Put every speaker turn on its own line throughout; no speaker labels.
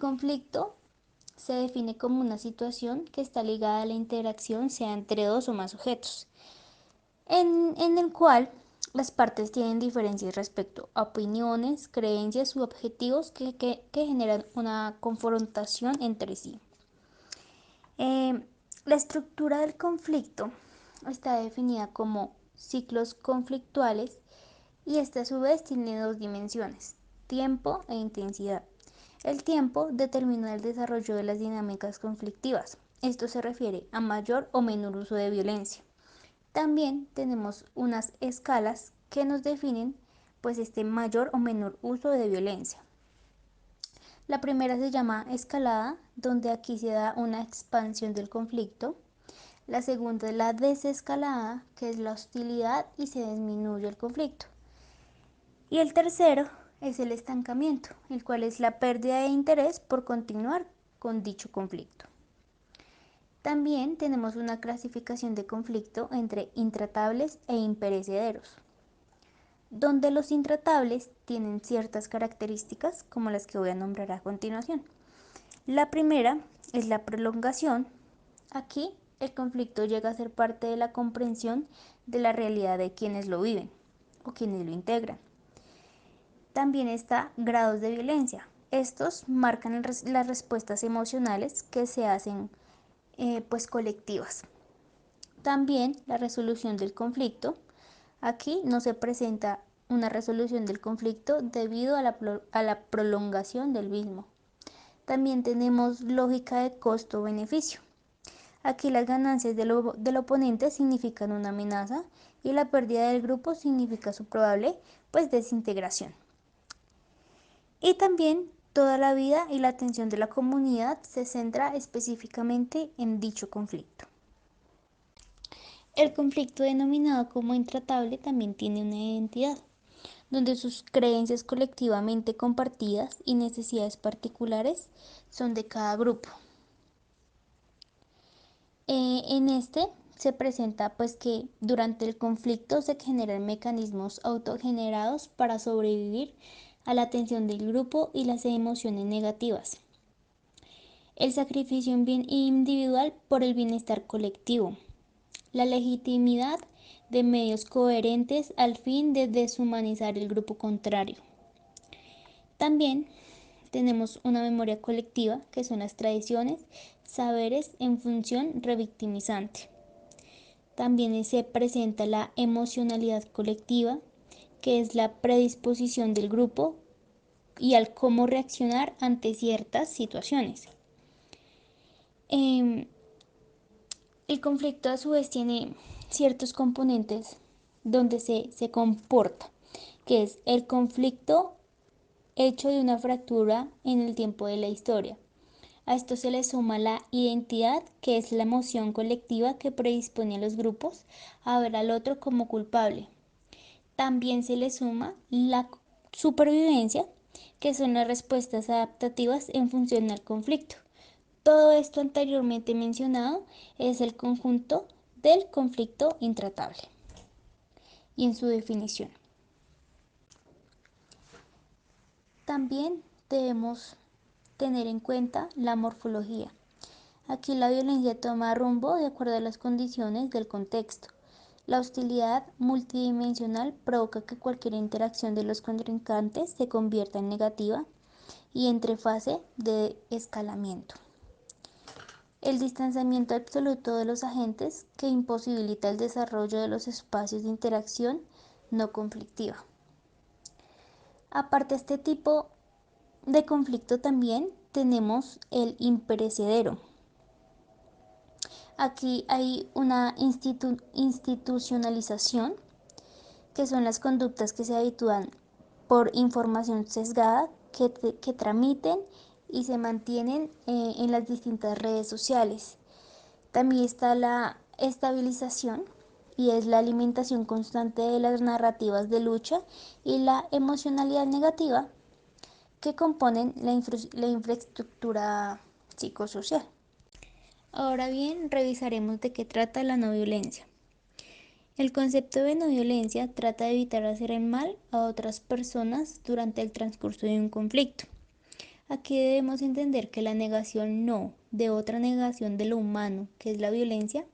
conflicto se define como una situación que está ligada a la interacción, sea entre dos o más sujetos, en el cual las partes tienen diferencias respecto a opiniones, creencias u objetivos que generan una confrontación entre sí. Eh, la estructura del conflicto está definida como ciclos conflictuales y este a su vez tiene dos dimensiones, tiempo e intensidad. El tiempo determina el desarrollo de las dinámicas conflictivas. Esto se refiere a mayor o menor uso de violencia. También tenemos unas escalas que nos definen pues este mayor o menor uso de violencia. La primera se llama escalada, donde aquí se da una expansión del conflicto. La segunda es la desescalada, que es la hostilidad y se disminuye el conflicto. Y el tercero es el estancamiento, el cual es la pérdida de interés por continuar con dicho conflicto. También tenemos una clasificación de conflicto entre intratables e imperecederos, donde los intratables tienen ciertas características como las que voy a nombrar a continuación. La primera es la prolongación. Aquí el conflicto llega a ser parte de la comprensión de la realidad de quienes lo viven o quienes lo integran. También está grados de violencia. Estos marcan las respuestas emocionales que se hacen pues colectivas. También la resolución del conflicto. Aquí no se presenta una resolución del conflicto debido a la prolongación del mismo. También tenemos lógica de costo-beneficio. Aquí las ganancias del oponente significan una amenaza y la pérdida del grupo significa su probable pues desintegración. Y también toda la vida y la atención de la comunidad se centra específicamente en dicho conflicto. El conflicto denominado como intratable también tiene una identidad, donde sus creencias colectivamente compartidas y necesidades particulares son de cada grupo. En este se presenta pues que durante el conflicto se generan mecanismos autogenerados para sobrevivir a la tensión del grupo y las emociones negativas. El sacrificio individual por el bienestar colectivo. La legitimidad de medios coherentes al fin de deshumanizar el grupo contrario. También tenemos una memoria colectiva, que son las tradiciones, saberes en función revictimizante. También se presenta la emocionalidad colectiva, que es la predisposición del grupo y al cómo reaccionar ante ciertas situaciones. El conflicto a su vez tiene ciertos componentes donde se comporta, que es el conflicto hecho de una fractura en el tiempo de la historia. A esto se le suma la identidad, que es la emoción colectiva que predispone a los grupos a ver al otro como culpable. También se le suma la supervivencia, que son las respuestas adaptativas en función al conflicto. Todo esto anteriormente mencionado es el conjunto del conflicto intratable. Y en su definición. También debemos tener en cuenta la morfología. Aquí la violencia toma rumbo de acuerdo a las condiciones del contexto. La hostilidad multidimensional provoca que cualquier interacción de los contrincantes se convierta en negativa y entre fase de escalamiento. El distanciamiento absoluto de los agentes que imposibilita el desarrollo de los espacios de interacción no conflictiva. Aparte de este tipo de conflicto también tenemos el imperecedero. Aquí hay una institucionalización, que son las conductas que se habitúan por información sesgada que tramiten y se mantienen en las distintas redes sociales. También está la estabilización y es la alimentación constante de las narrativas de lucha y la emocionalidad negativa que componen la infraestructura psicosocial. Ahora bien, revisaremos de qué trata la no violencia. El concepto de no violencia trata de evitar hacer el mal a otras personas durante el transcurso de un conflicto. Aquí debemos entender que la negación no de otra negación de lo humano, que es la violencia.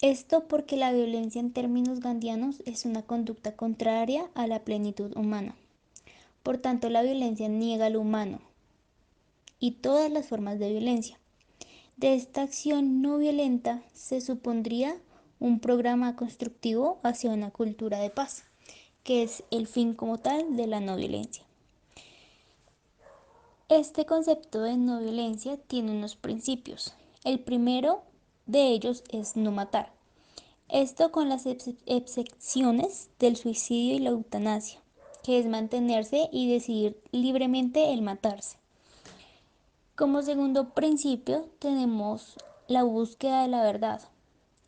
Esto porque la violencia en términos gandianos es una conducta contraria a la plenitud humana. Por tanto, la violencia niega lo humano y todas las formas de violencia. De esta acción no violenta se supondría un programa constructivo hacia una cultura de paz, que es el fin como tal de la no violencia. Este concepto de no violencia tiene unos principios. El primero de ellos es no matar. Esto con las excepciones del suicidio y la eutanasia, que es mantenerse y decidir libremente el matarse. Como segundo principio tenemos la búsqueda de la verdad,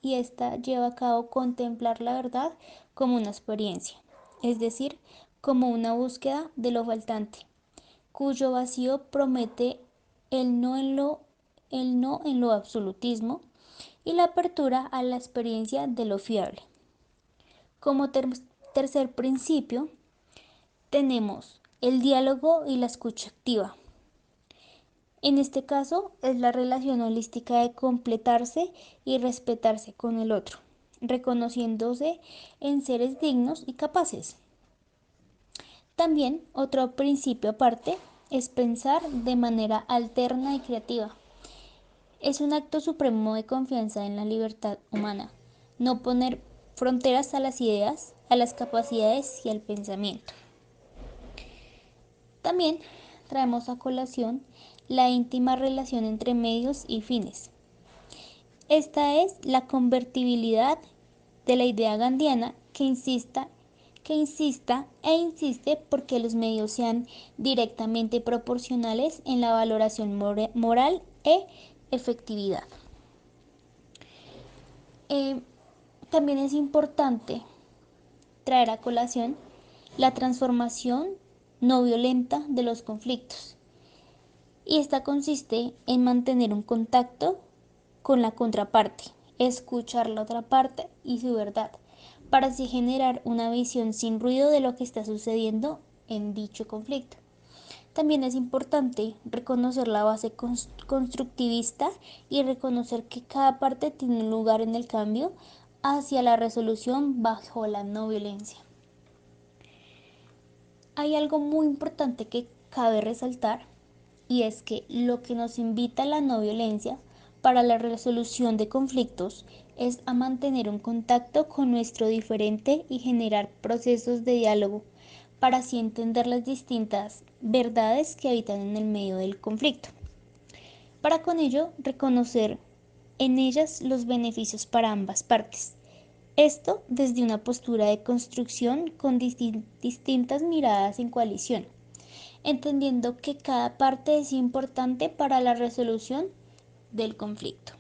y esta lleva a cabo contemplar la verdad como una experiencia, es decir, como una búsqueda de lo faltante, cuyo vacío promete el no en lo absolutismo y la apertura a la experiencia de lo fiable. Como tercer principio tenemos el diálogo y la escucha activa. En este caso es la relación holística de completarse y respetarse con el otro, reconociéndose en seres dignos y capaces. También otro principio aparte es pensar de manera alterna y creativa. Es un acto supremo de confianza en la libertad humana, no poner fronteras a las ideas, a las capacidades y al pensamiento. También traemos a colación la íntima relación entre medios y fines. Esta es la convertibilidad de la idea gandiana que insista e insiste porque los medios sean directamente proporcionales en la valoración moral e efectividad. Eh, También es importante traer a colación la transformación no violenta de los conflictos. Y esta consiste en mantener un contacto con la contraparte, escuchar la otra parte y su verdad, para así generar una visión sin ruido de lo que está sucediendo en dicho conflicto. También es importante reconocer la base constructivista y reconocer que cada parte tiene un lugar en el cambio hacia la resolución bajo la no violencia. Hay algo muy importante que cabe resaltar, y es que lo que nos invita a la no violencia para la resolución de conflictos es a mantener un contacto con nuestro diferente y generar procesos de diálogo para así entender las distintas verdades que habitan en el medio del conflicto. Para con ello reconocer en ellas los beneficios para ambas partes. Esto desde una postura de construcción con distintas miradas en coalición, entendiendo que cada parte es importante para la resolución del conflicto.